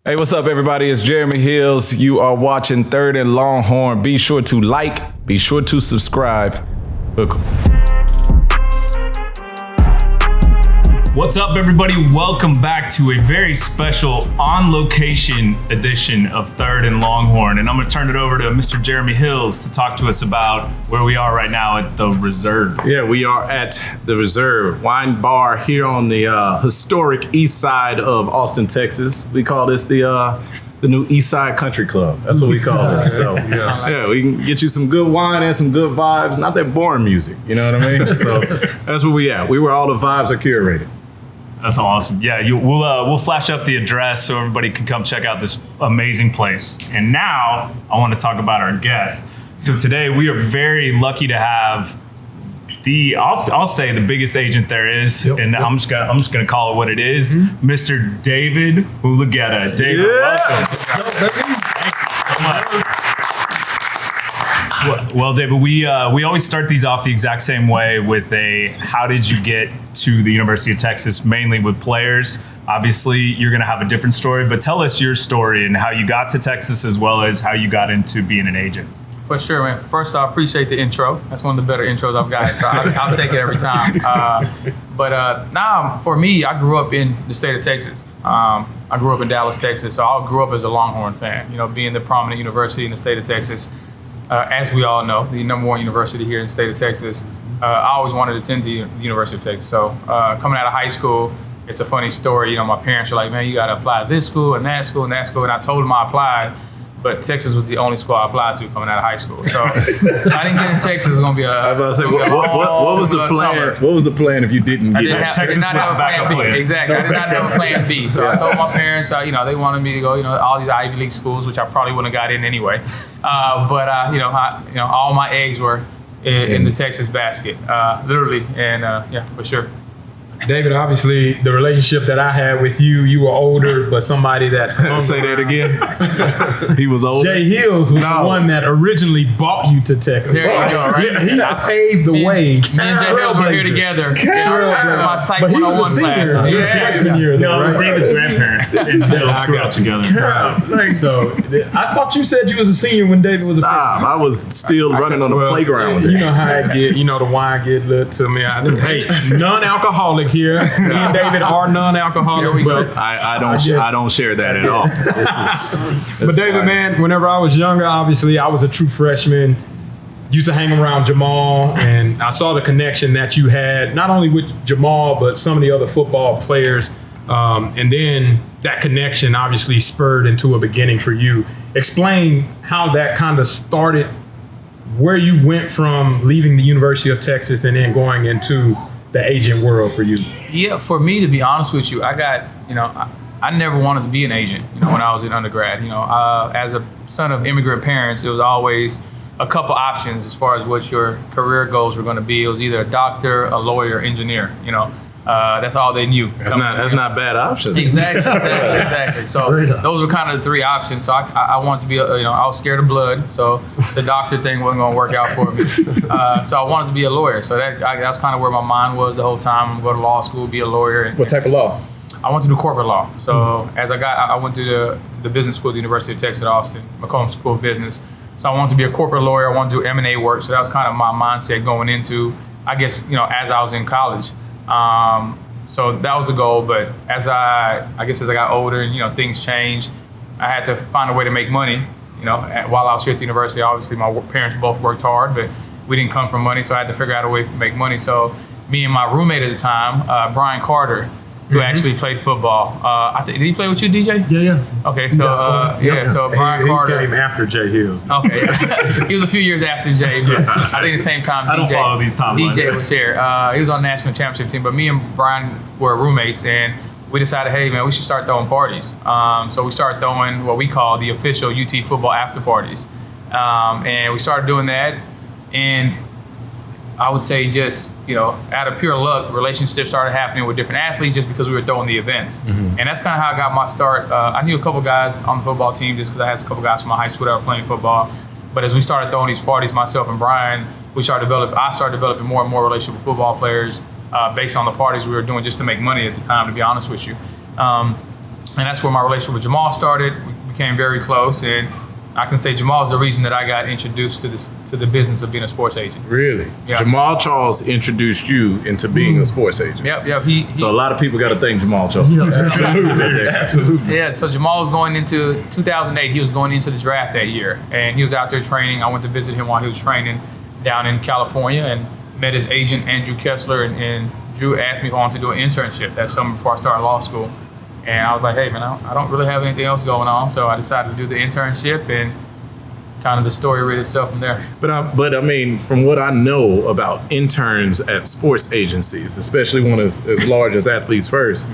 Hey, what's up, everybody? It's Jeremy Hills. You are watching Third and Longhorn. Be sure to like, be sure to subscribe. Look. What's up, everybody? Welcome back to a very special on-location edition of Third and Longhorn. And I'm going to turn it over to Mr. Jeremy Hills to talk to us about where we are right now at the Reserve. Yeah, we are at the Reserve Wine Bar here on the historic east side of Austin, Texas. We call this the new East Side Country Club. That's what we call it. So, yeah, we can get you some good wine and some good vibes. Not that boring music, you know what I mean? So that's where we at. We where all the vibes are curated. That's awesome. Yeah, we'll flash up the address so everybody can come check out this amazing place. And now I want to talk about our guest. So today we are very lucky to have I'll say the biggest agent there is, and I'm just gonna call it what it is, Mr. David Mulugheta. David, welcome. Thank you so much. Well, David, we always start these off the exact same way with a how did you get to the University of Texas, mainly with players. Obviously, you're going to have a different story, but tell us your story and how you got to Texas as well as how you got into being an agent. For sure, man. First, I appreciate the intro. That's one of the better intros I've got, so I'll take it every time. But now, for me, I grew up in the state of Texas. I grew up in Dallas, Texas, so I grew up as a Longhorn fan, being the prominent university in the state of Texas. As we all know, the number one university here in the state of Texas. I always wanted to attend the University of Texas. So coming out of high school, it's a funny story. My parents were like, man, you got to apply to this school and that school and that school. And I told them I applied, but Texas was the only school I applied to coming out of high school. So if I didn't get in Texas, it was going to be what was the plan? Summer. What was the plan if you didn't get in? I did not have a plan B. Exactly. I did not have a plan B. So I told my parents, they wanted me to go, all these Ivy League schools, which I probably wouldn't have got in anyway. But all my eggs were in the Texas basket, literally, and for sure. David, obviously, the relationship that I had with you were older, but somebody that... Say that again? He was older? Jay Hills was the one that originally bought you to Texas. There you go, right? He paved the way. Me and Jay Hills were here together. My Psych 101 class. He was freshman year, though, it was David's grandparents. I got together. So, I thought you said you was a senior when David was a freshman. I was still running on the playground with You know how I get, the wine get lit to me. Hey, non-alcoholic here. Me and David are non-alcoholic. But I don't share that at all. But David, man, whenever I was younger, obviously I was a true freshman. Used to hang around Jamal, and I saw the connection that you had, not only with Jamal, but some of the other football players. And then that connection obviously spurred into a beginning for you. Explain how that kind of started, where you went from leaving the University of Texas and then going into the agent world for you. Yeah, for me, to be honest with you, I got, I never wanted to be an agent, when I was in undergrad. As a son of immigrant parents, it was always a couple options as far as what your career goals were going to be. It was either a doctor, a lawyer, engineer, that's all they knew. That's not bad options. Exactly. So those were kind of the three options. So I wanted to be, I was scared of blood. So the doctor thing wasn't going to work out for me. So I wanted to be a lawyer. So that's kind of where my mind was the whole time. I'm going to go to law school, be a lawyer. What type of law? I went to do corporate law. So as I went to the business school at the University of Texas at Austin, Macomb School of Business. So I wanted to be a corporate lawyer. I wanted to do M&A work. So that was kind of my mindset going into, I guess, as I was in college. So that was the goal, but as I got older and, things changed, I had to find a way to make money, while I was here at the university. Obviously, my parents both worked hard, but we didn't come from money, so I had to figure out a way to make money. So me and my roommate at the time, Brian Carter, who actually played football. Did he play with you, DJ? Yeah. Okay, so so Brian Carter. He came after Jay Hills. Okay, he was a few years after Jay, but I think the same time. I don't follow these timelines. DJ was here. He was on the national championship team, but me and Brian were roommates, and we decided, hey man, we should start throwing parties. So we started throwing what we call the official UT football after parties, and we started doing that, and I would say just, out of pure luck, relationships started happening with different athletes just because we were throwing the events. And that's kind of how I got my start. I knew a couple guys on the football team just because I had a couple guys from my high school that were playing football. But as we started throwing these parties, myself and Brian, I started developing more and more relationship with football players based on the parties we were doing just to make money at the time, to be honest with you. And that's where my relationship with Jamal started. We became very close, and I can say Jamal is the reason that I got introduced to the business of being a sports agent. Really? Yeah. Jamal Charles introduced you into being a sports agent. Yep. So a lot of people got to thank Jamal Charles. Absolutely. Yeah, so Jamal was going into 2008. He was going into the draft that year, and he was out there training. I went to visit him while he was training down in California and met his agent, Andrew Kessler, and Drew asked me if I wanted to do an internship that summer before I started law school. And I was like, hey, man, I don't really have anything else going on. So I decided to do the internship, and kind of the story read itself from there. But I mean, from what I know about interns at sports agencies, especially one as large as Athletes First,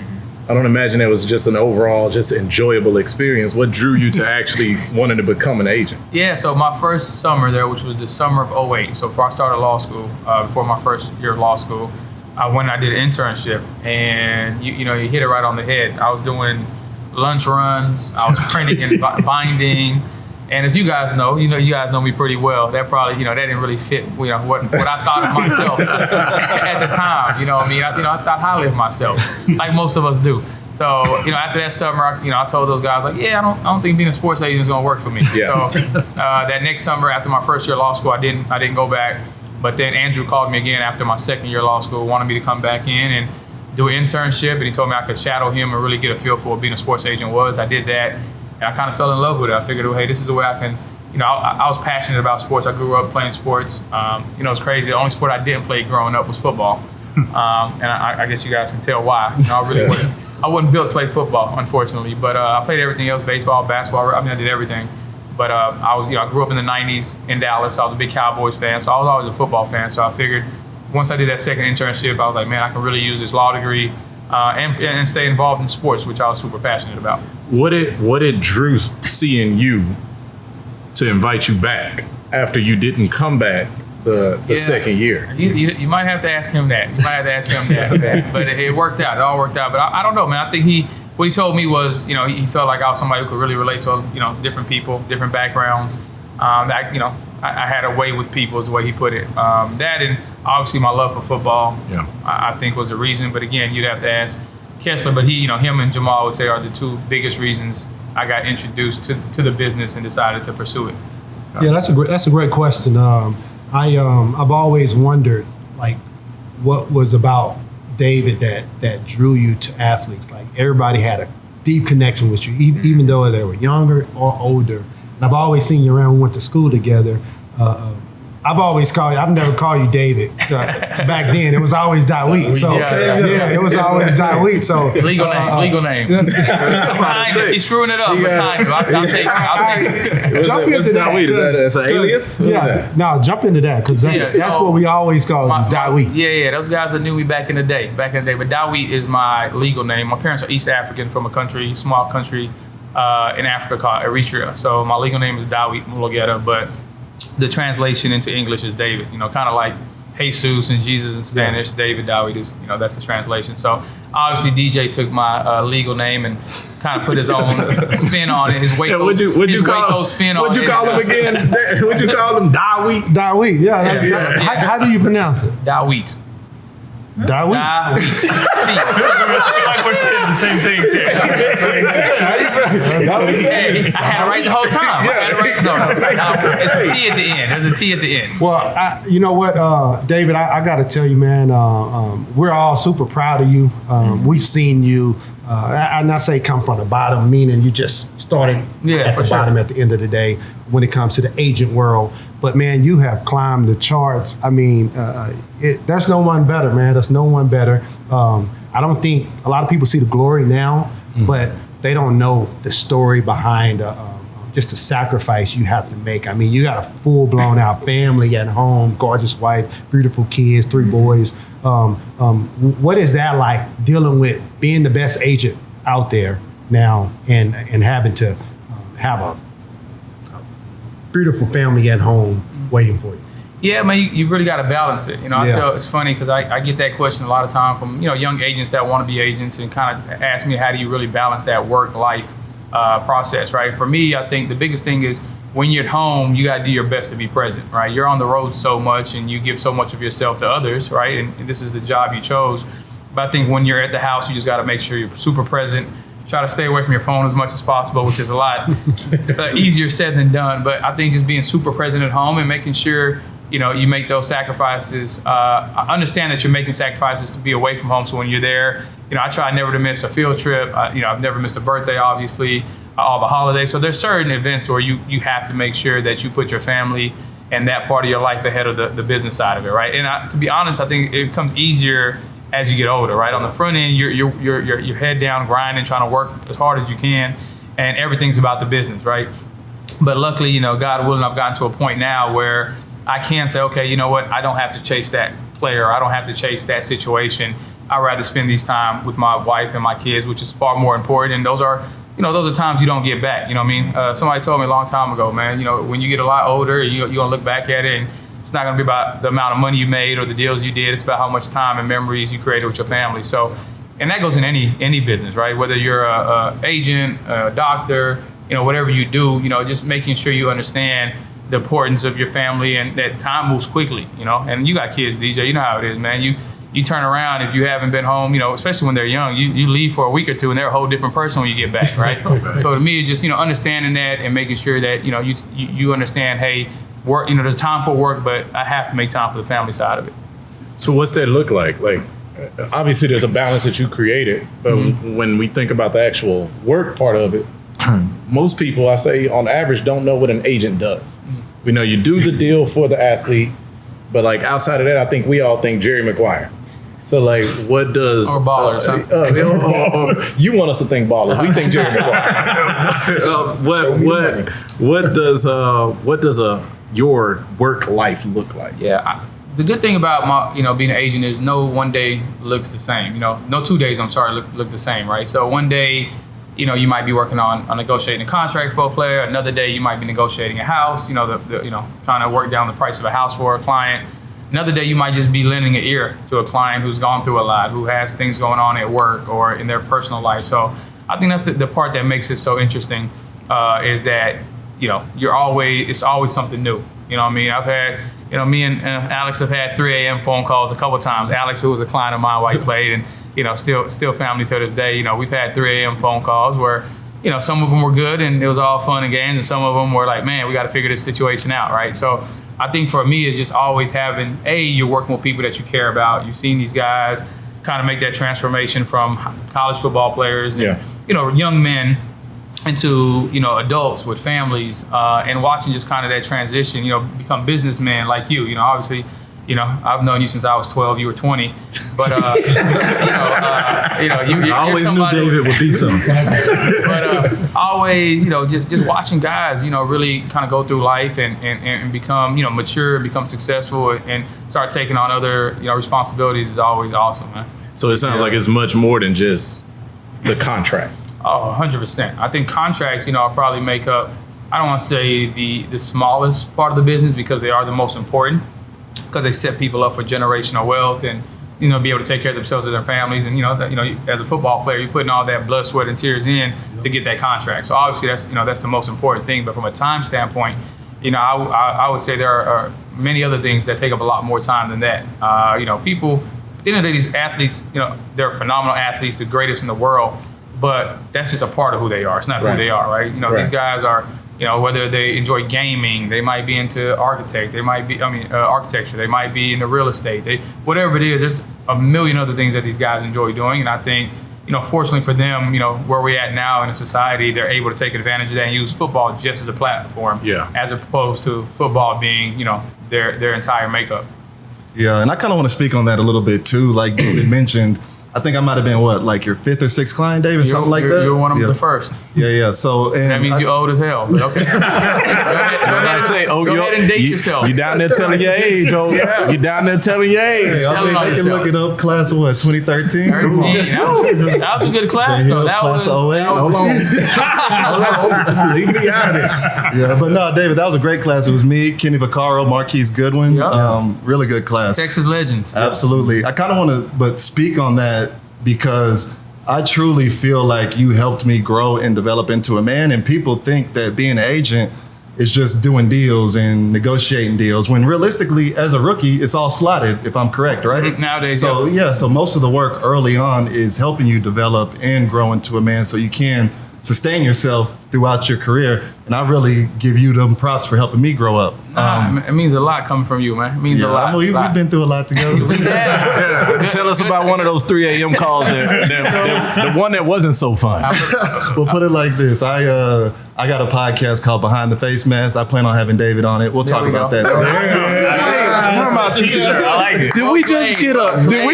I don't imagine it was just an overall just enjoyable experience. What drew you to actually wanting to become an agent? Yeah, so my first summer there, which was the summer of '08, so before I started law school, before my first year of law school, I went and I did an internship, and you hit it right on the head. I was doing lunch runs, I was printing and binding, and as you guys know, you guys know me pretty well. That probably, that didn't really fit, what I thought of myself at the time. You know what I mean? I thought highly of myself, like most of us do. So, after that summer, I told those guys, like, yeah, I don't think being a sports agent is gonna work for me. Yeah. So that next summer, after my first year of law school, I didn't go back. But then Andrew called me again after my second year of law school, wanted me to come back in and do an internship, and he told me I could shadow him and really get a feel for what being a sports agent was. I did that, and I kind of fell in love with it. I figured, hey, this is the way I can, I was passionate about sports. I grew up playing sports. It's crazy. The only sport I didn't play growing up was football. And I guess you guys can tell why. I wasn't built to play football, unfortunately, but I played everything else, baseball, basketball. I did everything. But I grew up in the 90s in Dallas. I was a big Cowboys fan, so I was always a football fan. So I figured once I did that second internship, I was like, man, I can really use this law degree and stay involved in sports, which I was super passionate about. What did Drew see in you to invite you back after you didn't come back the second year? You might have to ask him that. But it worked out. It all worked out. But I don't know, man. I think what he told me was, he felt like I was somebody who could really relate to, different people, different backgrounds. I had a way with people is the way he put it. That and obviously my love for football, I think was the reason. But again, you'd have to ask Kessler. But him and Jamal would say are the two biggest reasons I got introduced to the business and decided to pursue it. Yeah, that's a great question. I've always wondered, like, what was about David that drew you to athletes. Like, everybody had a deep connection with you, even though they were younger or older. And I've always seen you around. We went to school together. I've never called you David. Back then, it was always Dawit. So it was always Dawit. So legal name. He's screwing it up. I'll take it. Jump into that. Is that an alias? No, jump into that because that's what we always called you, Dawit. Yeah. Those guys that knew me back in the day. But Dawit is my legal name. My parents are East African from a small country in Africa called Eritrea. So my legal name is Dawit Mulugheta, but the translation into English is David, kind of like Jesus and Jesus in Spanish. David, Dawit is, that's the translation. So obviously DJ took my legal name and kind of put his own spin on it, his Waco, Waco spin on it. What'd you call him again? What'd you call him? Dawit? Dawit, yeah. How do you pronounce it? Dawit. Dawit? I feel like we're saying the same things here. I had it right the whole time. It's a T at the end. There's a T at the end. Well, you know what, David, I got to tell you, man, we're all super proud of you. We've seen you, and I say come from the bottom, meaning you just started at the bottom at the end of the day when it comes to the agent world. But, man, you have climbed the charts. I mean, there's no one better, man. There's no one better. I don't think a lot of people see the glory now, but they don't know the story behind just the sacrifice you have to make. I mean, you got a full-blown out family at home, gorgeous wife, beautiful kids, 3 boys. What is that like, dealing with being the best agent out there now and having to have a beautiful family at home waiting for you? Yeah, man, you really got to balance it. It's funny because I get that question a lot of time from, young agents that want to be agents and kind of ask me, how do you really balance that work-life process, right? For me, I think the biggest thing is when you're at home, you got to do your best to be present, right? You're on the road so much and you give so much of yourself to others, right? And this is the job you chose. But I think when you're at the house, you just got to make sure you're super present. try to stay away from your phone as much as possible, which is a lot easier said than done. But I think just being super present at home and making sure, you make those sacrifices. I understand that you're making sacrifices to be away from home. So when you're there, I try never to miss a field trip. I've never missed a birthday, obviously, all the holidays. So there's certain events where you have to make sure that you put your family and that part of your life ahead of the business side of it, right? And to be honest, I think it becomes easier as you get older, right? On the front end, you're head down, grinding, trying to work as hard as you can, and everything's about the business, right? But luckily, God willing, I've gotten to a point now where I can say, okay, you know what? I don't have to chase that player. I don't have to chase that situation. I'd rather spend these time with my wife and my kids, which is far more important. And those are times you don't get back. You know what I mean? Somebody told me a long time ago, man, when you get a lot older, you're going to look back at it, and it's not going to be about the amount of money you made or the deals you did. It's about how much time and memories you created with your family. So, and that goes in any business, right? Whether you're a agent, a doctor, whatever you do, just making sure you understand the importance of your family, and that time moves quickly, and you got kids, DJ, you know how it is, man. You turn around if you haven't been home, especially when they're young, you leave for a week or two and they're a whole different person when you get back, right? So to me, it's just, understanding that and making sure that, you understand, hey, work, there's time for work, but I have to make time for the family side of it. So what's that look like? Like, obviously there's a balance that you created, but when we think about the actual work part of it, most people, I say on average, don't know what an agent does. We know you do the deal for the athlete, but like outside of that, I think we all think Jerry Maguire. So like, what does or ballers? You want us to think ballers? We think Jerry Maguire. What does your work life look like? Yeah, the good thing about being an agent is no one day looks the same. No 2 days, look the same, right? So one day, you might be working on negotiating a contract for a player. Another day, you might be negotiating a house. Trying to work down the price of a house for a client. Another day, you might just be lending an ear to a client who's gone through a lot, who has things going on at work or in their personal life. So I think that's the part that makes it so interesting, is that it's always something new. You know what I mean? I've had, me and Alex have had 3 a.m. phone calls a couple times. Alex, who was a client of mine while he played, and still family to this day. We've had 3 a.m. phone calls where, some of them were good and it was all fun and games, and some of them were like, man, we got to figure this situation out, right? So I think for me, it's just always having, you're working with people that you care about. You've seen these guys kind of make that transformation from college football players, and, young men into, adults with families, and watching just kind of that transition, become businessmen like you, obviously. I've known you since I was 12. You were 20, but I always knew David would be something. But always, just watching guys, really kind of go through life and become, mature, and become successful, and start taking on other, responsibilities is always awesome, man. So it sounds like it's much more than just the contract. Oh, 100%. I think contracts, probably make up, I don't want to say the smallest part of the business, because they are the most important, because they set people up for generational wealth and, be able to take care of themselves and their families. And, as a football player, you're putting all that blood, sweat, and tears in to get that contract. So obviously that's the most important thing. But from a time standpoint, I would say there are many other things that take up a lot more time than that. People, at the end of the day, these athletes, they're phenomenal athletes, the greatest in the world, but that's just a part of who they are. It's not who they are, right? These guys are, whether they enjoy gaming, they might be into architecture, they might be into real estate, whatever it is, there's a million other things that these guys enjoy doing. And I think, fortunately for them, where we're at now in a society, they're able to take advantage of that and use football just as a platform, as opposed to football being, their entire makeup. Yeah, and I kind of want to speak on that a little bit too. Like David mentioned, I think I might have been like your 5th or 6th client, David, something like that. You're one of the first. Yeah. So and that means you're old as hell. But okay. Go ahead and date yourself. You down there telling your age, bro. You down there telling your age. Hey, I mean, they can look it up. Class of what? 2013. That was a good class, though. That class was 08. Leave me out of this. Yeah, but no, David, that was a great class. It was me, Kenny Vaccaro, Marquise Goodwin. Really good class. Texas legends. Absolutely. I kind of want to, speak on that, because I truly feel like you helped me grow and develop into a man. And people think that being an agent, is just doing deals and negotiating deals, when realistically, as a rookie, it's all slotted, if I'm correct, right? Nowadays, so most of the work early on is helping you develop and grow into a man so you can sustain yourself throughout your career. And I really give you them props for helping me grow up. It means a lot coming from you, man. It means a lot. We've been through a lot together. Tell us about one of those 3 a.m. calls, the one that wasn't so fun. We'll put it like this. I got a podcast called Behind the Face Mask. I plan on having David on it. We'll talk about that. Talking about teaser. I like it. Did we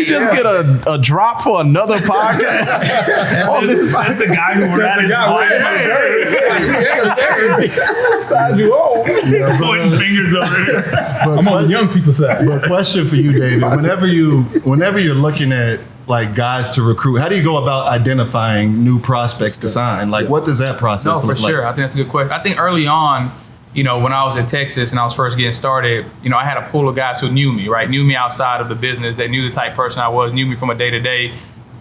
just get a drop for another podcast? Says the guy who ran his Side you on. pointing fingers over here. I'm on the young people's side. But question for you, David. Whenever you're looking at like guys to recruit, how do you go about identifying new prospects to sign? Like, what does that process look like? No, for sure. I think that's a good question. I think early on, when I was at Texas and I was first getting started, I had a pool of guys who knew me, right? Knew me outside of the business. They knew the type of person I was, knew me from a day-to-day.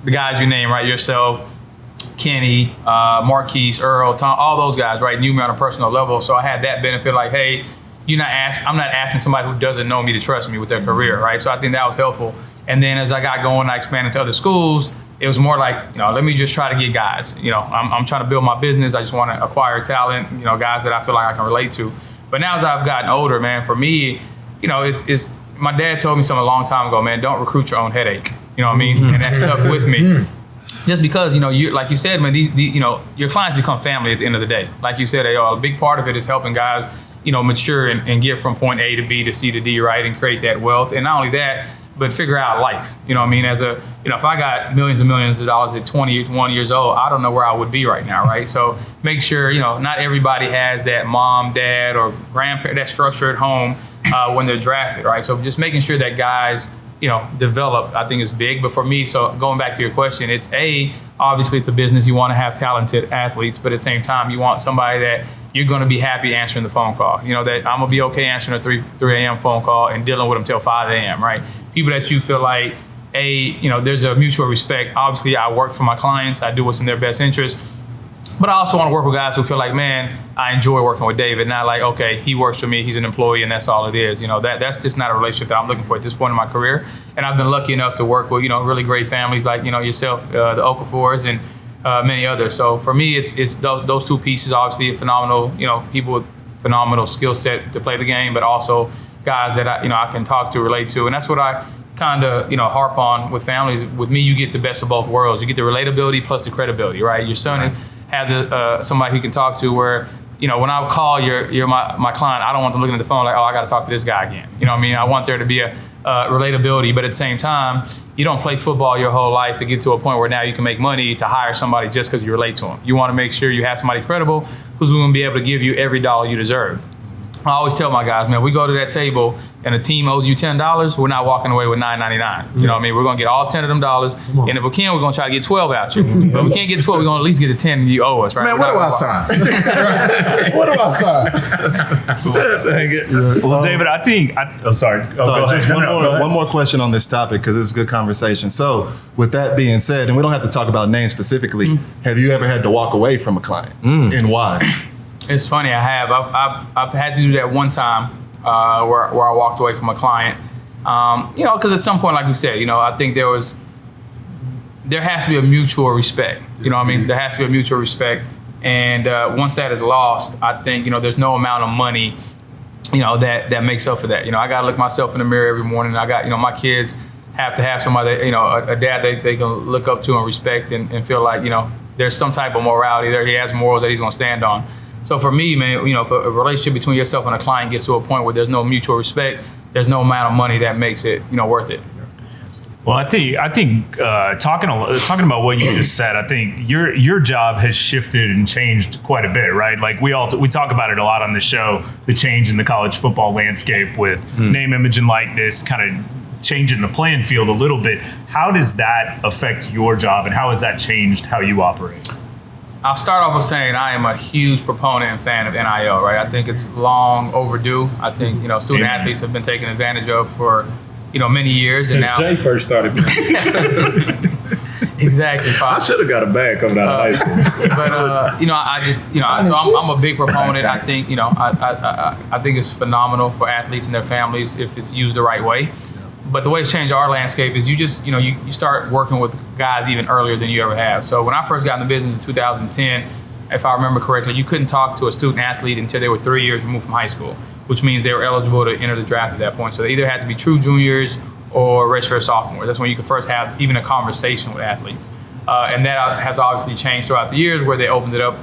The guys you name, right? Yourself, Kenny, Marquise, Earl, Tom, all those guys, right? Knew me on a personal level. So I had that benefit, like, hey, I'm not asking somebody who doesn't know me to trust me with their career, right? So I think that was helpful. And then as I got going, I expanded to other schools. It was more like, let me just try to get guys. I'm trying to build my business. I just want to acquire talent, guys that I feel like I can relate to. But now as I've gotten older, man, for me, it's my dad told me something a long time ago, man, don't recruit your own headache. You know what I mean? And that stuck with me. Just because, you like you said, man, your clients become family at the end of the day. Like you said, a big part of it is helping guys, mature and get from point A to B to C to D, right, and create that wealth. And not only that, but figure out life. As a, if I got millions and millions of dollars at 21 years old, I don't know where I would be right now, right? So make sure, not everybody has that mom, dad, or grandparent, that structure at home when they're drafted, right? So just making sure that guys, develop, I think is big. But for me, so going back to your question, it's obviously it's a business. You want to have talented athletes, but at the same time, you want somebody that you're going to be happy answering the phone call. That I'm going to be okay answering a 3 a.m. phone call and dealing with them till 5 a.m., right? People that you feel like, there's a mutual respect. Obviously, I work for my clients. I do what's in their best interest. But I also want to work with guys who feel like, man, I enjoy working with David. Not like, okay, he works for me, he's an employee, and that's all it is. That's just not a relationship that I'm looking for at this point in my career. And I've been lucky enough to work with, really great families like, yourself, the Okafors, and many others. So for me, it's those two pieces. Obviously, phenomenal, people with phenomenal skill set to play the game, but also guys that I can talk to, relate to, and that's what I kind of harp on with families. With me, you get the best of both worlds. You get the relatability plus the credibility, right? Your son has somebody who can talk to where, when I call you're my client, I don't want them looking at the phone like, oh, I got to talk to this guy again. I want there to be a relatability, but at the same time, you don't play football your whole life to get to a point where now you can make money to hire somebody just because you relate to them. You want to make sure you have somebody credible who's going to be able to give you every dollar you deserve. I always tell my guys, man, we go to that table and a team owes you $10, we're not walking away with $9.99. You know what I mean? We're going to get all 10 of them dollars. And if we can, we're going to try to get 12 out you. But if we can't get 12, we're going to at least get the 10 you owe us, right? Man, what do I sign? What do I sign? Dang it. Well, David, I think, sorry. Just one more question on this topic because it's a good conversation. So with that being said, and we don't have to talk about names specifically, have you ever had to walk away from a client? And why? It's funny, I have. I've had to do that one time where I walked away from a client. Because at some point, like you said, I think there has to be a mutual respect. You know what I mean? There has to be a mutual respect. And once that is lost, I think, there's no amount of money, that makes up for that. I got to look myself in the mirror every morning. I got, my kids have to have somebody, a dad they can look up to and respect and feel like, there's some type of morality there. He has morals that he's going to stand on. So for me, man, if a relationship between yourself and a client gets to a point where there's no mutual respect, there's no amount of money that makes it, worth it. Well, I think talking about what you just said, I think your job has shifted and changed quite a bit, right? Like we talk about it a lot on the show, the change in the college football landscape with name, image, and likeness, kind of changing the playing field a little bit. How does that affect your job, and how has that changed how you operate? I'll start off with saying I am a huge proponent and fan of NIL, right? I think it's long overdue. I think, student athletes have been taken advantage of for, many years. Since and now Jay first started. Exactly. I should have got a bag coming out of high school. But I just so I'm a big proponent. I think I think it's phenomenal for athletes and their families if it's used the right way. But the way it's changed our landscape is you start working with guys even earlier than you ever have. So when I first got in the business in 2010, if I remember correctly, you couldn't talk to a student athlete until they were 3 years removed from high school, which means they were eligible to enter the draft at that point. So they either had to be true juniors or redshirt sophomores. That's when you could first have even a conversation with athletes. And that has obviously changed throughout the years where they opened it up,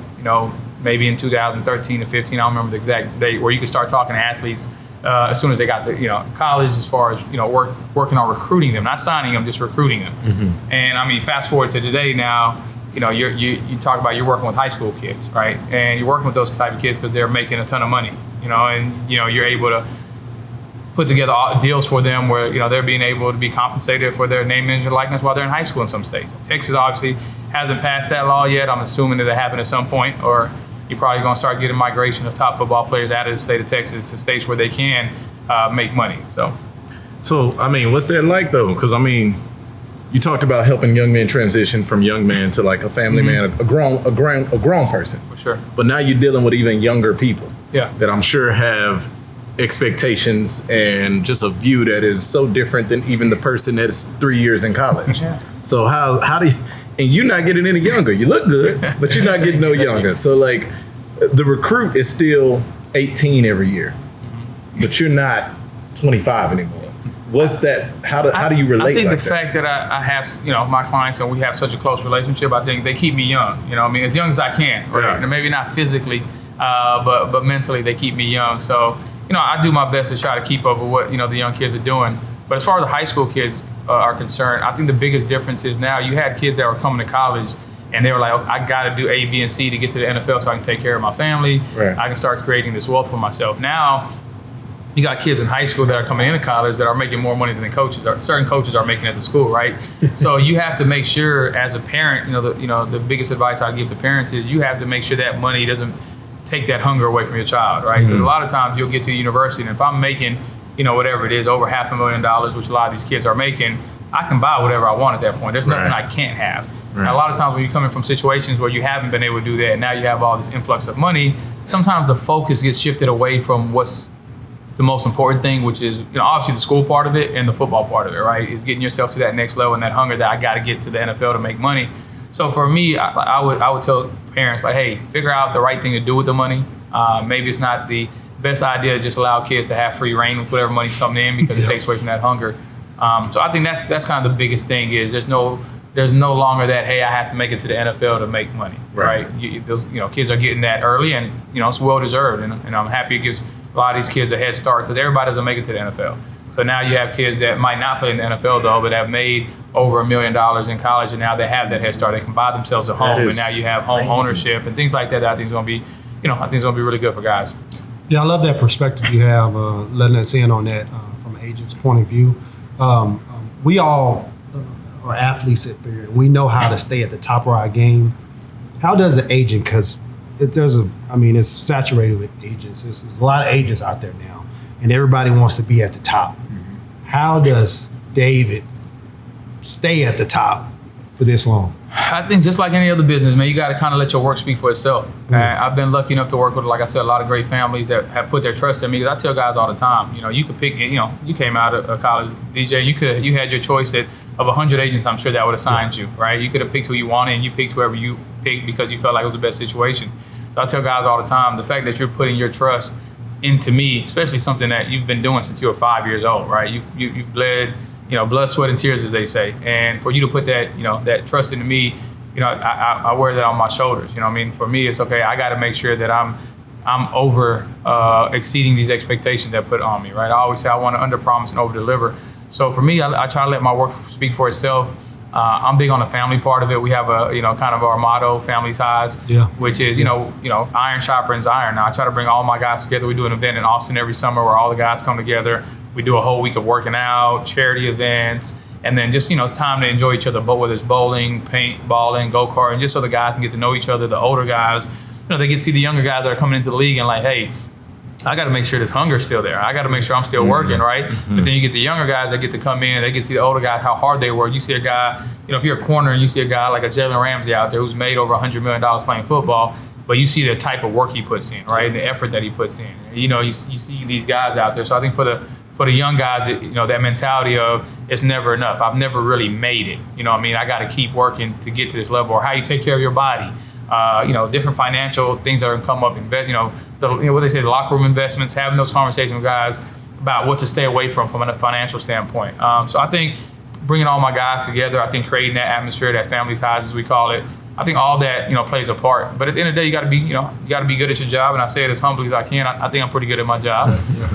maybe in 2013 to 15, I don't remember the exact date, where you could start talking to athletes as soon as they got to college, as far as working on recruiting them, not signing them, just recruiting them. Mm-hmm. And I mean, fast forward to today now, you talk about you're working with high school kids, right? And you're working with those type of kids because they're making a ton of money, and you're able to put together deals for them where they're being able to be compensated for their name, image, and likeness while they're in high school in some states. Texas obviously hasn't passed that law yet. I'm assuming that it happen at some point, or you're probably going to start getting migration of top football players out of the state of Texas to states where they can make money. So I mean, what's that like though? Because I mean, you talked about helping young men transition from young man to like a family man, a grown person. For sure. But now you're dealing with even younger people. Yeah. That I'm sure have expectations and just a view that is so different than even the person that's 3 years in college. Yeah. So how do you, and you're not getting any younger. You look good, but you're not getting no younger. So like the recruit is still 18 every year, but you're not 25 anymore. What's that? How do you relate? I think like the fact that I have my clients and we have such a close relationship, I think they keep me young. As young as I can. Right? Yeah. Maybe not physically, but mentally they keep me young. So I do my best to try to keep up with what the young kids are doing. But as far as the high school kids are concerned, I think the biggest difference is now you had kids that were coming to college and they were like, I got to do A, B, and C to get to the NFL so I can take care of my family. Right. I can start creating this wealth for myself. Now, you got kids in high school that are coming into college that are making more money than the coaches. Certain coaches are making at the school, right? So you have to make sure, as a parent, the biggest advice I give to parents is you have to make sure that money doesn't take that hunger away from your child, right? Because a lot of times you'll get to university, and if I'm making, whatever it is, over $500,000, which a lot of these kids are making, I can buy whatever I want at that point. There's nothing I can't have. Right. And a lot of times when you're coming from situations where you haven't been able to do that, and now you have all this influx of money, sometimes the focus gets shifted away from what's the most important thing, which is obviously the school part of it and the football part of it, right? Is getting yourself to that next level and that hunger that I got to get to the NFL to make money. So for me, I would tell parents like, hey, figure out the right thing to do with the money. Maybe it's not the best idea to just allow kids to have free reign with whatever money's coming in because it takes away from that hunger. So I think that's kind of the biggest thing is there's no longer that, hey, I have to make it to the NFL to make money, right? Those kids are getting that early, and it's well deserved, and I'm happy it gives a lot of these kids a head start because everybody doesn't make it to the NFL. So now you have kids that might not play in the NFL though, but have made over $1 million in college, and now they have that head start. They can buy themselves a home, and now you have home ownership and things like that. I think is going to be, really good for guys. Yeah, I love that perspective you have, letting us in on that from an agent's point of view. We all are athletes at Beard. We know how to stay at the top of our game. How does an agent? Because it's saturated with agents. There's a lot of agents out there now, and everybody wants to be at the top. Mm-hmm. How does David stay at the top for this long? I think just like any other business, man, you got to kind of let your work speak for itself. Mm-hmm. I've been lucky enough to work with, like I said, a lot of great families that have put their trust in me. Because I tell guys all the time, you could pick, you came out of college, DJ, you had your choice of 100 agents, I'm sure that would have signed you, right? You could have picked who you wanted, and you picked whoever you picked because you felt like it was the best situation. So I tell guys all the time, the fact that you're putting your trust into me, especially something that you've been doing since you were 5 years old, right? You've bled, blood, sweat, and tears, as they say. And for you to put that, that trust into me, I wear that on my shoulders. For me, it's okay. I got to make sure that I'm over exceeding these expectations that put on me, right? I always say I want to under promise and over deliver. So for me, I try to let my work speak for itself. I'm big on the family part of it. We have a, kind of our motto, family ties, which is, iron sharpens iron. Now I try to bring all my guys together. We do an event in Austin every summer where all the guys come together. We do a whole week of working out, charity events, and then just, time to enjoy each other, but whether it's bowling, paintballing, go-karting, just so the guys can get to know each other, the older guys, they get to see the younger guys that are coming into the league and like, hey, I got to make sure this hunger's still there. I got to make sure I'm still working, right? But then you get the younger guys that get to come in, they get to see the older guys, how hard they work. You see a guy, if you're a corner and you see a guy like a Jalen Ramsey out there who's made over $100 million playing football, but you see the type of work he puts in, right? And the effort that he puts in. You see these guys out there. So I think for the young guys, that mentality of it's never enough. I've never really made it. I got to keep working to get to this level, or how you take care of your body. Different financial things that are going to come up. What they say, the locker room investments, having those conversations with guys about what to stay away from a financial standpoint. So I think bringing all my guys together, I think creating that atmosphere, that family ties, as we call it, I think all that plays a part. But at the end of the day, you got to be good at your job. And I say it as humbly as I can. I think I'm pretty good at my job.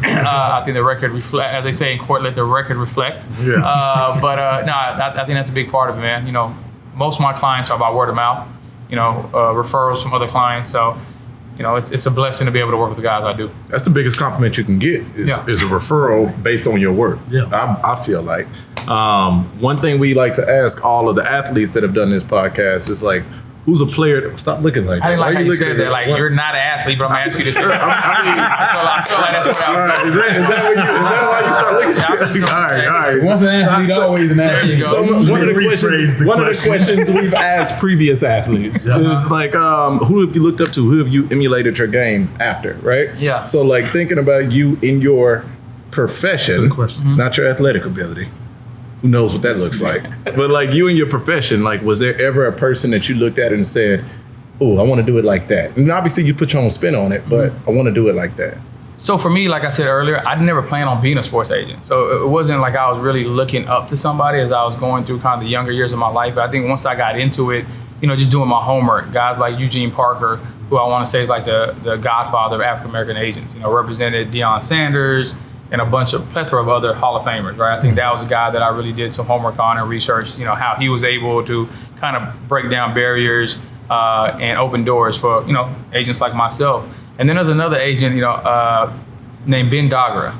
I think the record reflect, as they say in court, let the record reflect. Yeah. I think that's a big part of it, man. Most of my clients are by word of mouth. Referrals from other clients. So, it's a blessing to be able to work with the guys I do. That's the biggest compliment you can get is a referral based on your work. Yeah. I feel like. One thing we like to ask all of the athletes that have done this podcast is like, who's a player? Stop looking like that. I didn't like how you said that. Like, you're not an athlete, but I'm going to ask you to say that. I feel like that's what I was Is that why you start looking at me? All right. Once an athlete, always an athlete. One of the questions we've asked previous athletes is like, who have you looked up to? Who have you emulated your game after, right? Yeah. So like thinking about you in your profession, Good question. not your athletic ability. Who knows what that looks like? But like you in your profession, like was there ever a person that you looked at and said, oh, I want to do it like that? And obviously you put your own spin on it, but I want to do it like that. So for me, like I said earlier, I never planned on being a sports agent. So it wasn't like I was really looking up to somebody as I was going through kind of the younger years of my life. But I think once I got into it, just doing my homework, guys like Eugene Parker, who I want to say is like the godfather of African-American agents, represented Deion Sanders, and a plethora of other Hall of Famers, right? I think that was a guy that I really did some homework on and researched, how he was able to kind of break down barriers and open doors for, agents like myself. And then there's another agent, named Ben Dogra,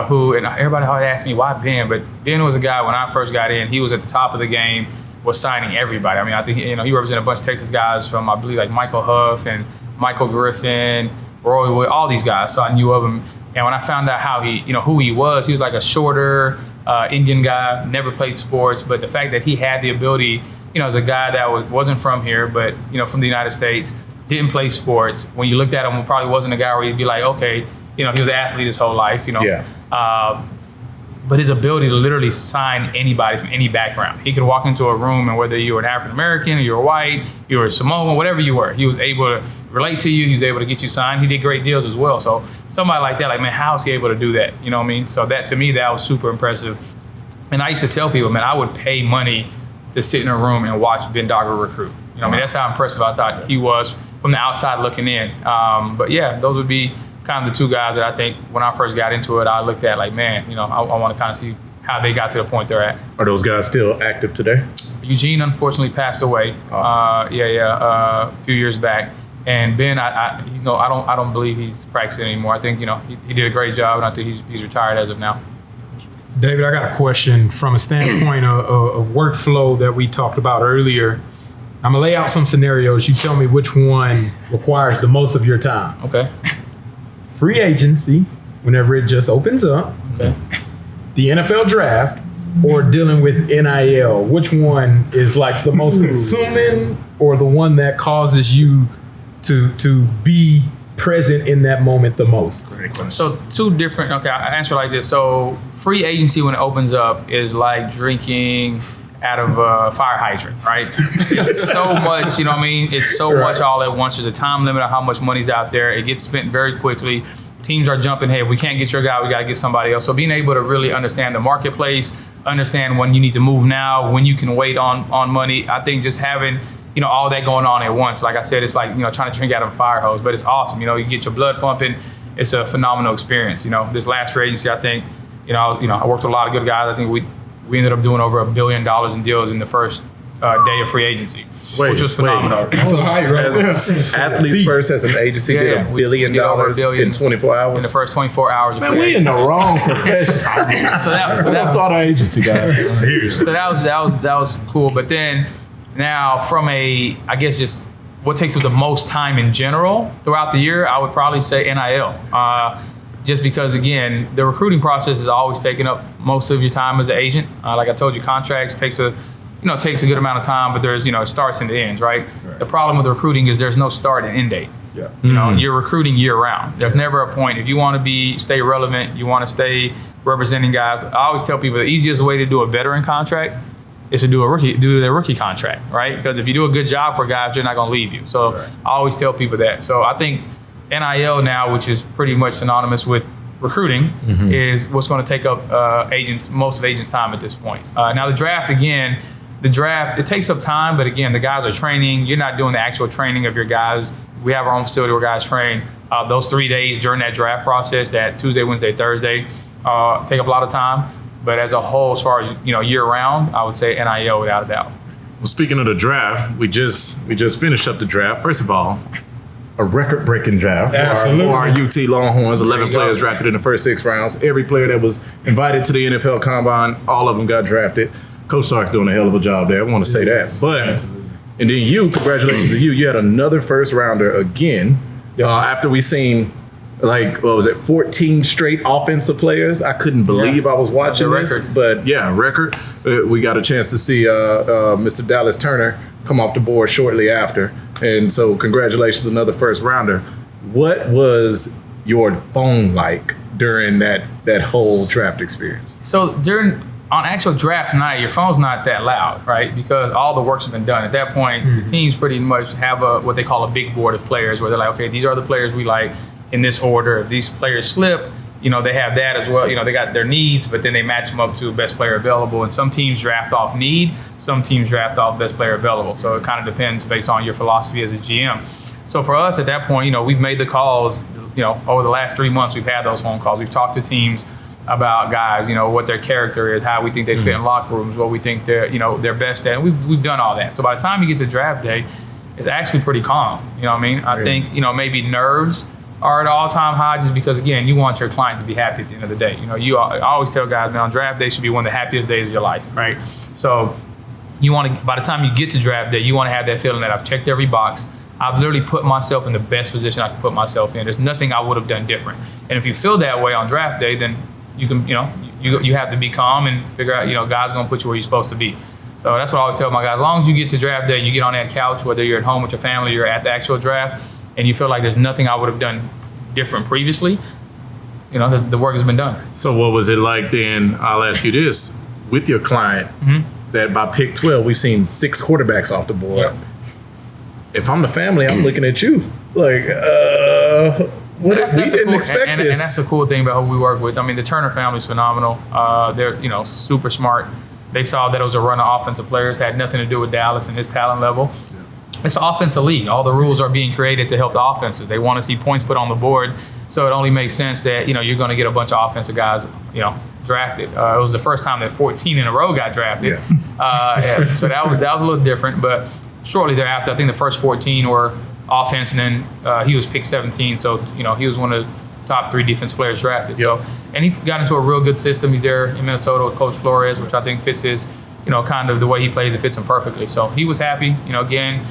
who, and everybody always asks me why Ben, but Ben was a guy when I first got in, he was at the top of the game, was signing everybody. I mean, I think, he represented a bunch of Texas guys from, I believe, like Michael Huff and Michael Griffin, Roy Wood, all these guys. So I knew of him. And when I found out how he, who he was like a shorter Indian guy, never played sports, but the fact that he had the ability, as a guy that wasn't from here, but, from the United States, didn't play sports. When you looked at him, probably wasn't a guy where you'd be like, okay, he was an athlete his whole life, Yeah. But his ability to literally sign anybody from any background. He could walk into a room and whether you were an African-American or you were white, you were Samoan, whatever you were, he was able to relate to you. He was able to get you signed. He did great deals as well. So somebody like that, like, man, how is he able to do that? You know what I mean? So that, to me, that was super impressive. And I used to tell people, man, I would pay money to sit in a room and watch Ben Dogra recruit. I mean, that's how impressive I thought he was from the outside looking in. But yeah, those would be kind of the two guys that I think when I first got into it, I looked at like, man, I want to kind of see how they got to the point they're at. Are those guys still active today? Eugene unfortunately passed away. A few years back. And Ben, I don't believe he's practicing anymore. I think he did a great job, and I think he's retired as of now. David, I got a question from a standpoint of workflow that we talked about earlier. I'm gonna lay out some scenarios. You tell me which one requires the most of your time. Okay. Free agency, whenever it just opens up. Okay. The NFL draft, or dealing with NIL. Which one is like the most consuming, or the one that causes you to be present in that moment the most? Great question. So two different, okay, I answer like this. So free agency when it opens up is like drinking out of a fire hydrant, right? It's so much, you know what I mean? It's so much all at once. There's a time limit on how much money's out there. It gets spent very quickly. Teams are jumping, hey, if we can't get your guy, we got to get somebody else. So being able to really understand the marketplace, understand when you need to move now, when you can wait on money, I think just having, all that going on at once. Like I said, it's like, trying to drink out of a fire hose, but it's awesome. You get your blood pumping. It's a phenomenal experience. This last free agency, I think, I worked with a lot of good guys. I think we ended up doing over $1 billion in deals in the first day of free agency, which was phenomenal. That's a height right there. Athletes First has an agency did $1 billion in 24 hours. In the first 24 hours. Man, we in the wrong profession. so let's start our agency, guys. So that was cool. But then now from I guess just what takes up the most time in general throughout the year, I would probably say NIL. Just because, again, the recruiting process is always taking up most of your time as an agent. Like I told you, contracts takes a good amount of time, but there's, it starts and ends, right? The problem with recruiting is there's no start and end date. Yeah. You're recruiting year round. There's never a point. If you want to stay relevant, you want to stay representing guys. I always tell people the easiest way to do a veteran contract is to do their rookie contract, right? Because if you do a good job for guys, they're not going to leave you. So I always tell people that. So I think NIL now, which is pretty much synonymous with recruiting, is what's going to take up most of agents' time at this point. Now the draft, it takes up time, but again, the guys are training. You're not doing the actual training of your guys. We have our own facility where guys train. Those 3 days during that draft process, that Tuesday, Wednesday, Thursday, take up a lot of time. But as a whole, as far as year round, I would say NIL without a doubt. Well, speaking of the draft, we just finished up the draft. First of all, a record-breaking draft for our UT Longhorns. 11 players drafted in the first 6 rounds. Every player that was invited to the NFL Combine, all of them got drafted. Coach Sark's doing a hell of a job there. I want to say that. But and then congratulations to you. You had another first rounder again after we seen 14 straight offensive players. I couldn't believe I was watching this. But record. We got a chance to see Mr. Dallas Turner come off the board shortly after. And so congratulations, another first rounder. What was your phone like during that whole draft experience? So on actual draft night, your phone's not that loud, right? Because all the work's been done. At that point, the teams pretty much have what they call a big board of players, where they're like, okay, these are the players we like in this order. If these players slip, they have that as well. They got their needs, but then they match them up to best player available. And some teams draft off need, some teams draft off best player available. So it kind of depends based on your philosophy as a GM. So for us at that point, we've made the calls, over the last 3 months, we've had those phone calls. We've talked to teams about guys, what their character is, how we think they fit in locker rooms, what we think they're best at. And we've done all that. So by the time you get to draft day, it's actually pretty calm. I think, maybe nerves are at all-time high just because, again, you want your client to be happy at the end of the day. I always tell guys, man, on draft day should be one of the happiest days of your life, right? So by the time you get to draft day, you want to have that feeling that I've checked every box. I've literally put myself in the best position I can put myself in. There's nothing I would have done different. And if you feel that way on draft day, then you can, you have to be calm and figure out, God's going to put you where you're supposed to be. So that's what I always tell my guys. As long as you get to draft day, you get on that couch, whether you're at home with your family, you're at the actual draft, and you feel like there's nothing I would have done different previously, the work has been done. So what was it like then? I'll ask you this, with your client, that by pick 12, we've seen 6 quarterbacks off the board. Yep. If I'm the family, I'm looking at you like, what if we didn't expect this? And that's the cool thing about who we work with. I mean, the Turner family's phenomenal. They're, super smart. They saw that it was a run of offensive players, had nothing to do with Dallas and his talent level. It's an offensive league. All the rules are being created to help the offenses. They want to see points put on the board, so it only makes sense that you're going to get a bunch of offensive guys drafted. It was the first time that 14 in a row got drafted. So that was a little different. But shortly thereafter, I think the first 14 were offense, and then he was picked 17. So he was one of the top 3 defense players drafted. So and he got into a real good system. He's there in Minnesota with Coach Flores, which I think fits his kind of the way he plays. It fits him perfectly. So he was happy. Again,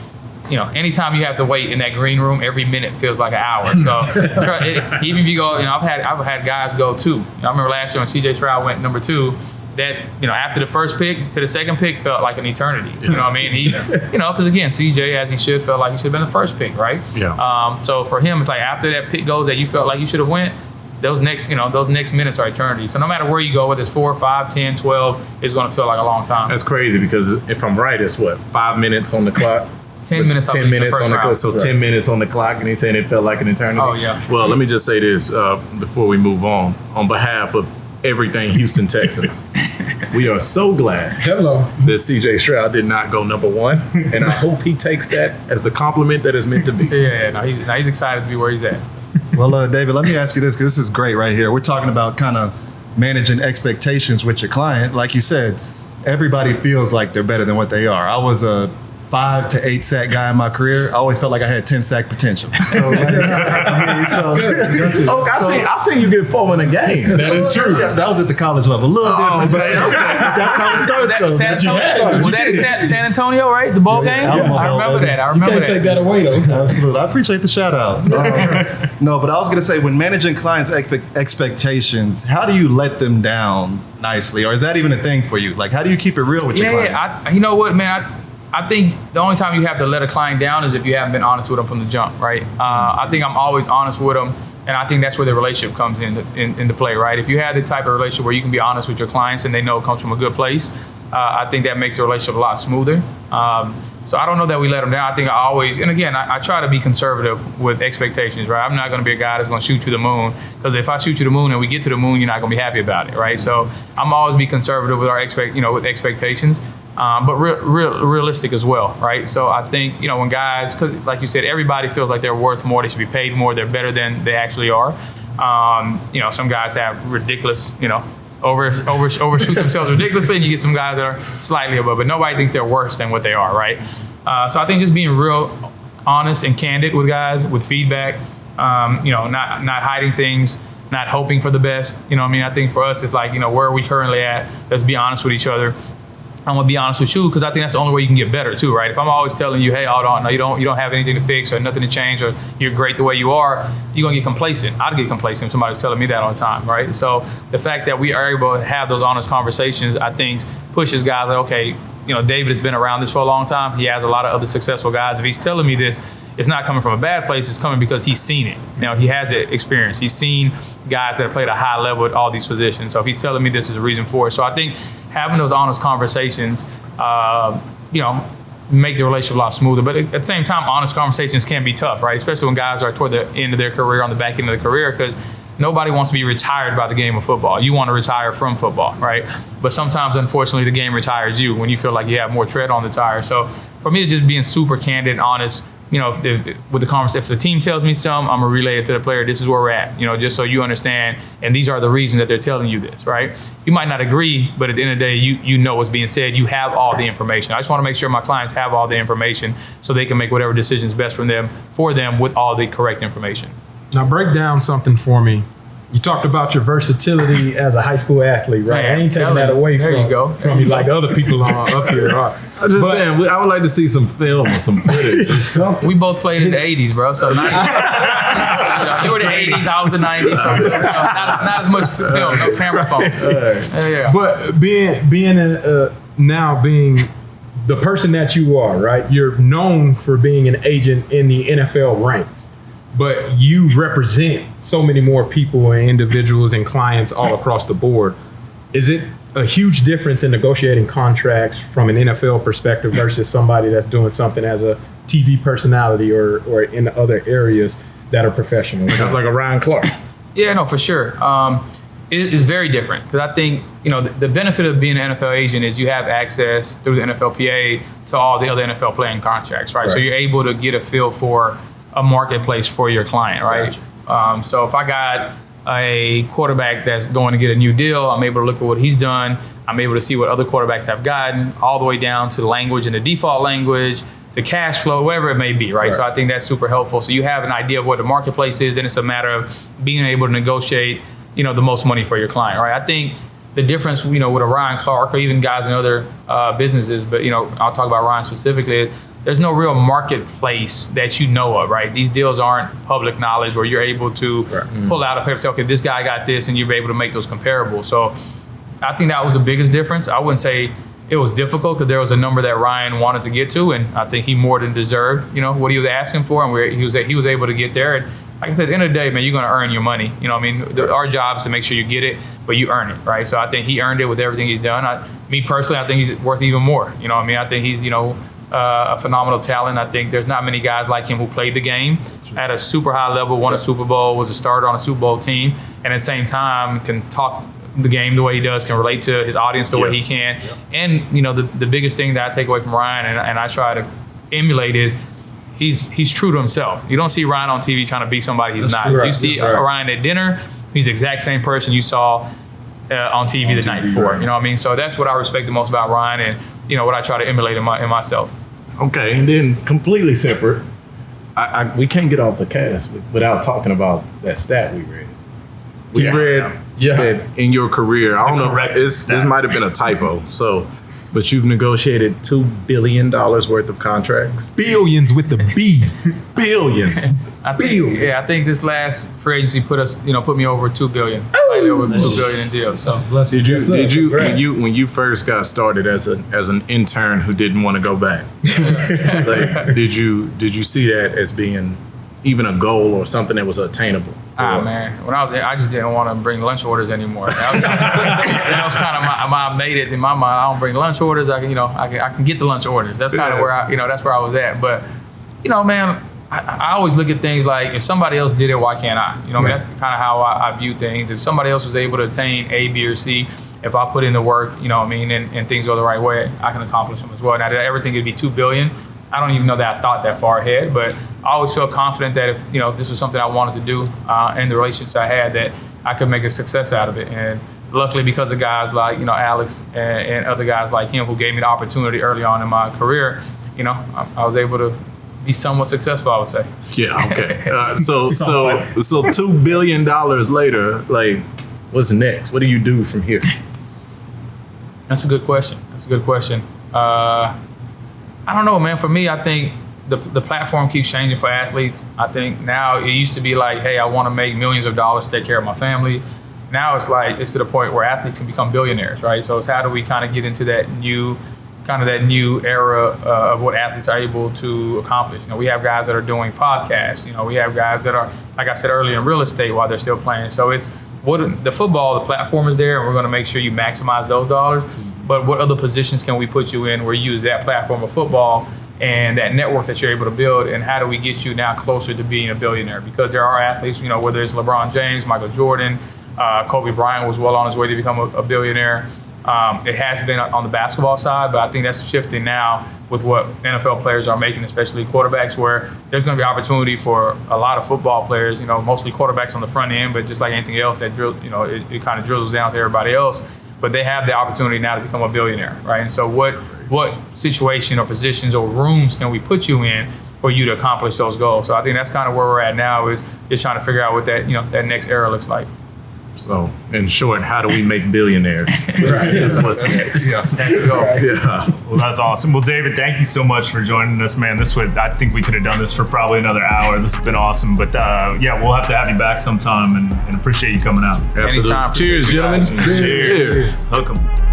anytime you have to wait in that green room, every minute feels like an hour. So even if you go, I've had guys go 2. I remember last year when CJ Stroud went number 2, that, after the first pick to the second pick felt like an eternity. You know what I mean? He, because again, CJ, as he should, felt like he should have been the first pick, right? Yeah. So for him, it's like after that pick goes that you felt like you should have went, those next minutes are eternity. So no matter where you go, whether it's 4, 5, 10, 12, it's going to feel like a long time. That's crazy because if I'm right, it's 5 minutes on the clock? 10 minutes. 10 minutes on the clock. So 10 minutes on the clock, and he's saying it felt like an eternity. Oh yeah. Well, let me just say this before we move on behalf of everything Houston Texans, we are so glad that CJ Stroud did not go number 1, and I hope he takes that as the compliment that is meant to be. He's excited to be where he's at. Well, David, let me ask you this, because this is great right here. We're talking about kind of managing expectations with your client. Like you said, everybody feels like they're better than what they are. I was a 5 to 8 sack guy in my career, I always felt like I had 10 sack potential. So, I've seen you get 4 in a game. That is true. Yeah, that was at the college level. A little different, but that's how it starts. Was that in San Antonio, right? The bowl game? I remember that. You can't take that away, though. Absolutely. I appreciate the shout out. No, but I was going to say, when managing clients' expectations, how do you let them down nicely? Or is that even a thing for you? Like, how do you keep it real with your clients? You know what, man? I think the only time you have to let a client down is if you haven't been honest with them from the jump, right? I think I'm always honest with them. And I think that's where the relationship comes into play, right? If you have the type of relationship where you can be honest with your clients and they know it comes from a good place, I think that makes the relationship a lot smoother. So I don't know that we let them down. I think I always, and again, I try to be conservative with expectations, right? I'm not going to be a guy that's going to shoot you the moon, because if I shoot you the moon and we get to the moon, you're not going to be happy about it, right? So I'm always be conservative with our with expectations. But realistic as well, right? So I think, when guys, because like you said, everybody feels like they're worth more, they should be paid more, they're better than they actually are. Some guys have ridiculous, overshoot themselves ridiculously, and you get some guys that are slightly above, but nobody thinks they're worse than what they are, right? So I think just being real honest and candid with guys, with feedback, not hiding things, not hoping for the best. I think for us, it's like, where are we currently at? Let's be honest with each other. I'm gonna be honest with you, because I think that's the only way you can get better too, right? If I'm always telling you, hey, hold on, no, you don't have anything to fix or nothing to change, or you're great the way you are, you're gonna get complacent. I'd get complacent if somebody was telling me that all the time, right? So the fact that we are able to have those honest conversations, I think pushes guys like, okay, David has been around this for a long time. He has a lot of other successful guys. If he's telling me this, it's not coming from a bad place. It's coming because he's seen it. He has the experience. He's seen guys that have played a high level at all these positions. So if he's telling me this is the reason for it. So I think having those honest conversations, make the relationship a lot smoother. But at the same time, honest conversations can be tough, right? Especially when guys are toward the end of their career, on the back end of the career, because nobody wants to be retired by the game of football. You want to retire from football, right? But sometimes, unfortunately, the game retires you when you feel like you have more tread on the tire. So for me, it's just being super candid and honest. With the conversation, if the team tells me something, I'm gonna relay it to the player. This is where we're at, just so you understand. And these are the reasons that they're telling you this, right? You might not agree, but at the end of the day, you know what's being said. You have all the information. I just want to make sure my clients have all the information so they can make whatever decisions best for them with all the correct information. Now break down something for me. You talked about your versatility as a high school athlete, right? Man, I ain't taking that away from you like other people up here are. I'm just saying, I would like to see some film or some footage. We both played in the 80s, bro. So 90s. You were the 80s, I was the 90s. So not as much film, no camera phones. Yeah. But being the person that you are, right? You're known for being an agent in the NFL ranks. But you represent so many more people and individuals and clients all across the board. Is it a huge difference in negotiating contracts from an NFL perspective versus somebody that's doing something as a TV personality or in other areas that are professional, like a Ryan Clark? Yeah, no, for sure. It is very different, because I think, the benefit of being an NFL agent is you have access through the NFLPA to all the other NFL playing contracts, right? So you're able to get a feel for a marketplace for your client, right? Gotcha. So if I got a quarterback that's going to get a new deal, I'm able to look at what he's done. I'm able to see what other quarterbacks have gotten, all the way down to the language and the default language, to cash flow, whatever it may be, right? So I think that's super helpful. So you have an idea of what the marketplace is. Then it's a matter of being able to negotiate, the most money for your client, right? I think the difference, with a Ryan Clark or even guys in other businesses, but I'll talk about Ryan specifically, is there's no real marketplace that you know of, right? These deals aren't public knowledge where you're able to pull out a paper and say, okay, this guy got this, and you're able to make those comparables. So I think that was the biggest difference. I wouldn't say it was difficult, because there was a number that Ryan wanted to get to, and I think he more than deserved, what he was asking for, and he was able to get there. And like I said, at the end of the day, man, you're going to earn your money. Our job is to make sure you get it, but you earn it, right? So I think he earned it with everything he's done. Me personally, I think he's worth even more. I think he's, a phenomenal talent. I think there's not many guys like him who played the game at a super high level, won a Super Bowl, was a starter on a Super Bowl team, and at the same time can talk the game the way he does, can relate to his audience the way he can. And the biggest thing that I take away from Ryan and I try to emulate is he's true to himself. You don't see Ryan on TV trying to be somebody he's not. You see Ryan at dinner, he's the exact same person you saw on TV the night before. So that's what I respect the most about Ryan, and what I try to emulate in myself. Okay, and then completely separate. We can't get off the cast without talking about that stat we read. We read that in your career, I don't know, this might have been a typo, but you've negotiated $2 billion worth of contracts. Billions with the B. Billions. I think this last free agency put me over $2 billion, slightly over $2 billion in deals. So did you when you first got started as an intern who didn't want to go back? Did you see that as being even a goal or something that was attainable? Man, when I was there, I just didn't want to bring lunch orders anymore. That was kind of my made it in my mind. I don't bring lunch orders. I can get the lunch orders. That's kind of where that's where I was at. But man, I always look at things like, if somebody else did it, why can't I? That's kind of how I view things. If somebody else was able to attain A, B, or C, if I put in the work, and things go the right way, I can accomplish them as well. Now, did I ever think it'd be $2 billion? I don't even know that I thought that far ahead, but I always felt confident that if this was something I wanted to do, and the relationships I had, that I could make a success out of it. And luckily, because of guys like Alex and other guys like him who gave me the opportunity early on in my career, I was able to be somewhat successful, I would say. Yeah. Okay. So $2 billion later, what's next? What do you do from here? That's a good question. I don't know, man. For me, I think the platform keeps changing for athletes. I think now it used to be like, hey, I want to make millions of dollars to take care of my family. Now it's to the point where athletes can become billionaires, right? So it's how do we kind of get into that new era of what athletes are able to accomplish. We have guys that are doing podcasts. We have guys that are, like I said earlier, in real estate while they're still playing. So it's the platform is there, and we're going to make sure you maximize those dollars. But what other positions can we put you in where you use that platform of football and that network that you're able to build, and how do we get you now closer to being a billionaire? Because there are athletes, whether it's LeBron James, Michael Jordan, Kobe Bryant was well on his way to become a billionaire. It has been on the basketball side, but I think that's shifting now with what NFL players are making, especially quarterbacks, where there's going to be opportunity for a lot of football players, mostly quarterbacks on the front end, but just like anything else that it kind of drizzles down to everybody else. But they have the opportunity now to become a billionaire, right? And so what situation or positions or rooms can we put you in for you to accomplish those goals? So I think that's kind of where we're at now, is just trying to figure out what that that next era looks like. So, in short, how do we make billionaires? That's what's next. Let's go. Yeah. Well, that's awesome. Well, David, thank you so much for joining us, man. I think we could have done this for probably another hour. This has been awesome. But we'll have to have you back sometime, and appreciate you coming out. Absolutely. Anytime. Cheers, gentlemen. Cheers. Hook 'em.